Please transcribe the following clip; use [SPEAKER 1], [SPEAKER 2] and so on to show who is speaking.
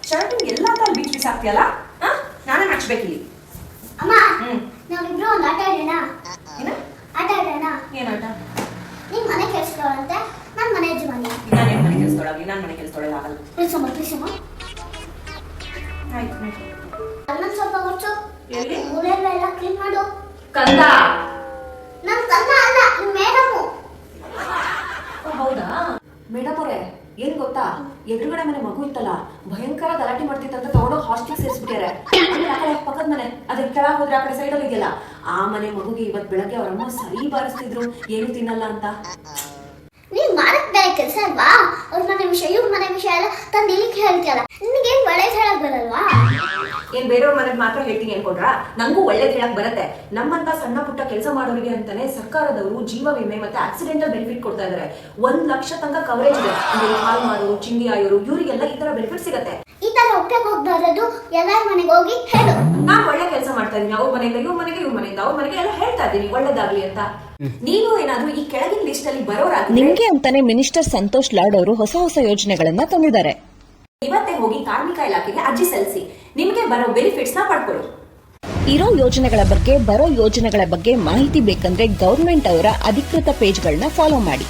[SPEAKER 1] Shirt ಎಲ್ಲಾ ತರ beach ಬೀಸ್ ಆಗ್ತಿಯಲ್ಲ ನಾನೇ ಹಚ್ಬೇಕಿಲ್ಲಿ.
[SPEAKER 2] ಅಮ್ಮ ನಾವಿಬ್ರು ಒಂದು ಆಟ ಆಡೋಣ.
[SPEAKER 1] ಏನ
[SPEAKER 2] ಆಟ ಆಡೋಣ?
[SPEAKER 1] ಏನ್ ಆಟ?
[SPEAKER 2] ನೀನ್ ಮನೆ ಕೆಲ್ಸದವಳಂತೆ, ನಾನ್ ಮನೆ ಯಜಮಾನಿ.
[SPEAKER 1] ನಾನೇನ್ ಮನೆ ಕೆಲ್ಸದೊಳಗೆ? ನಾನ್ ಮನೆ ಕೆಲ್ಸದೊಳಗೆ ಆಗಲ್ಲ.
[SPEAKER 2] ಪ್ಲೀಸಮ್ಮ
[SPEAKER 1] ಆಯ್ತು.
[SPEAKER 2] ಅನ್ನ ಸ್ವಲ್ಪ ಹೊಚ್ಚು.
[SPEAKER 1] ಎಲ್ಲಿ?
[SPEAKER 2] ಮೂಲೆಲ್ಲ ಕ್ಲೀನ್ ಮಾಡು.
[SPEAKER 1] ಕಂದ.
[SPEAKER 2] ನನ್ ಕಂದ ಅಲ್ಲ, ನಿಮ್ ಮೇಡಮು.
[SPEAKER 1] ಹೌದಾ ಮೇಡಮ್ ಅವರೇ, ಏನ್ ಗೊತ್ತಾ, ಎದುರುಗಡೆ ಮನೆ ಮಗು ಇತ್ತಲ್ಲ, ಭಯಂಕರ ಗಲಾಟೆ ಮಾಡ್ತಿತ್ತಂತ ತಗೊಂಡೋಗಿ ಹಾಸ್ಟೆಲ್ ಸೇರಿಸ್ಬಿಟ್ಟಾರೆ. ಆಮೇಲೆ ಆ ಕಡೆ ಪಕ್ಕದ ಮನೆ, ಅದಕ್ಕೆ ಕೆಳಗೆ ಹೋದ್ರೆ ಆ ಕಡೆ ಸೈಡ್ ಅಲ್ಲಿ ಇದೆಯಲ್ಲ, ಆ ಮನೆ ಮಗುಗೆ ಇವತ್ ಬೆಳಗ್ಗೆ ಅವರಮ್ಮ ಸರಿ ಬಾರಿಸ್ತಿದ್ರು ಏನು ತಿನ್ನಲ್ಲ ಅಂತ.
[SPEAKER 2] ನೀನ್ ಮಾಡಕ್ ಬೇರೆ ಕೆಲಸ ಅಲ್ವಾ? ಅವ್ರ ಮನೆ ವಿಷಯ ಇವ್ರ ಮನೆ ವಿಷಯ ಎಲ್ಲ ತಂದು ಇಲ್ಲಿಗೆ ಹೇಳ್ತೀಯಲ್ಲ, ನಿನ್ಗೇನ್ ಒಳ್ಳೆ ಹೇಳಕ್ ಬರಲ್ವಾ?
[SPEAKER 1] ಏನ್ ಬೇರೆಯವ್ರ ಮನೆಗ್ ಮಾತ್ರ ಹೇಳ್ತೀನಿ ಅನ್ಕೊಂಡ್ರ? ನಂಗೂ ಒಳ್ಳೇದ್ ಹೇಳಕ್ ಬರುತ್ತೆ. ನಮ್ಮಂತ ಸಣ್ಣ ಪುಟ್ಟ ಕೆಲಸ ಮಾಡೋರಿಗೆ ಅಂತಾನೆ ಸರ್ಕಾರದವರು ಜೀವ ವಿಮೆ ಮತ್ತೆ ಆಕ್ಸಿಡೆಂಟಲ್ ಬೆನಿಫಿಟ್ ಕೊಡ್ತಾ ಇದಾರೆ. 1 ಲಕ್ಷ ತನಕ ಕವರೇಜ್ ಇದೆ. ಹಾಲ್ ಮಾಡೋರು, ಚಿಂಗಿ ಆಯೋರು, ಇವರಿಗೆಲ್ಲ ಈ ತರ ಬೆನಿಫಿಟ್ ಸಿಗುತ್ತೆ.
[SPEAKER 2] ಈ ತರ ಒಪ್ಪಕ್ಕೆ ಹೋಗ್ಬಾರದು. ಎಲ್ಲಾರ ಮನೆಗೆ ಹೋಗಿ ಹೇಳು,
[SPEAKER 1] ನಾನ್ ಒಳ್ಳೆ ಕೆಲಸ ಮಾಡ್ತಾ ಇದೀನಿ, ಅವ್ರ ಮನೆಯಿಂದ ಇವ್ರ ಮನೆಗೆ, ಇವ್ರ ಮನೆಯಿಂದ ಅವ್ರ ಮನೆಗೆ ಎಲ್ಲ ಹೇಳ್ತಾ ಇದೀನಿ ಒಳ್ಳೇದಾಗ್ಲಿ ಅಂತ. ನೀನು ಏನಾದ್ರೂ ಈ ಕೆಳಗಿನ ಲಿಸ್ಟ್ ಅಲ್ಲಿ ಬರೋರಾಗಿ
[SPEAKER 3] ನಿಮ್ಗೆ ಅಂತಾನೆ ಮಿನಿಸ್ಟರ್ ಸಂತೋಷ್ ಲಾಡ್ ಅವರು ಹೊಸ ಯೋಜನೆಗಳನ್ನ ತಂದಿದ್ದಾರೆ.
[SPEAKER 1] ಇವತ್ತೇ ಹೋಗಿ ಕಾರ್ಮಿಕ ಇಲಾಖೆಗೆ ಅರ್ಜಿ ಸಲ್ಲಿಸಿ, ನಿಮಗೆ ಬರೋ ಬೆನಿಫಿಟ್ಸ್ ನ ಪಡ್ಕೊಳ್ಳಿ.
[SPEAKER 3] ಇರೋ ಯೋಜನೆಗಳ ಬಗ್ಗೆ, ಬರೋ ಯೋಜನೆಗಳ ಬಗ್ಗೆ ಮಾಹಿತಿ ಬೇಕಂದ್ರೆ ಗವರ್ಮೆಂಟ್ ಅವರ ಅಧಿಕೃತ ಪೇಜ್ಗಳನ್ನ ಫಾಲೋ ಮಾಡಿ.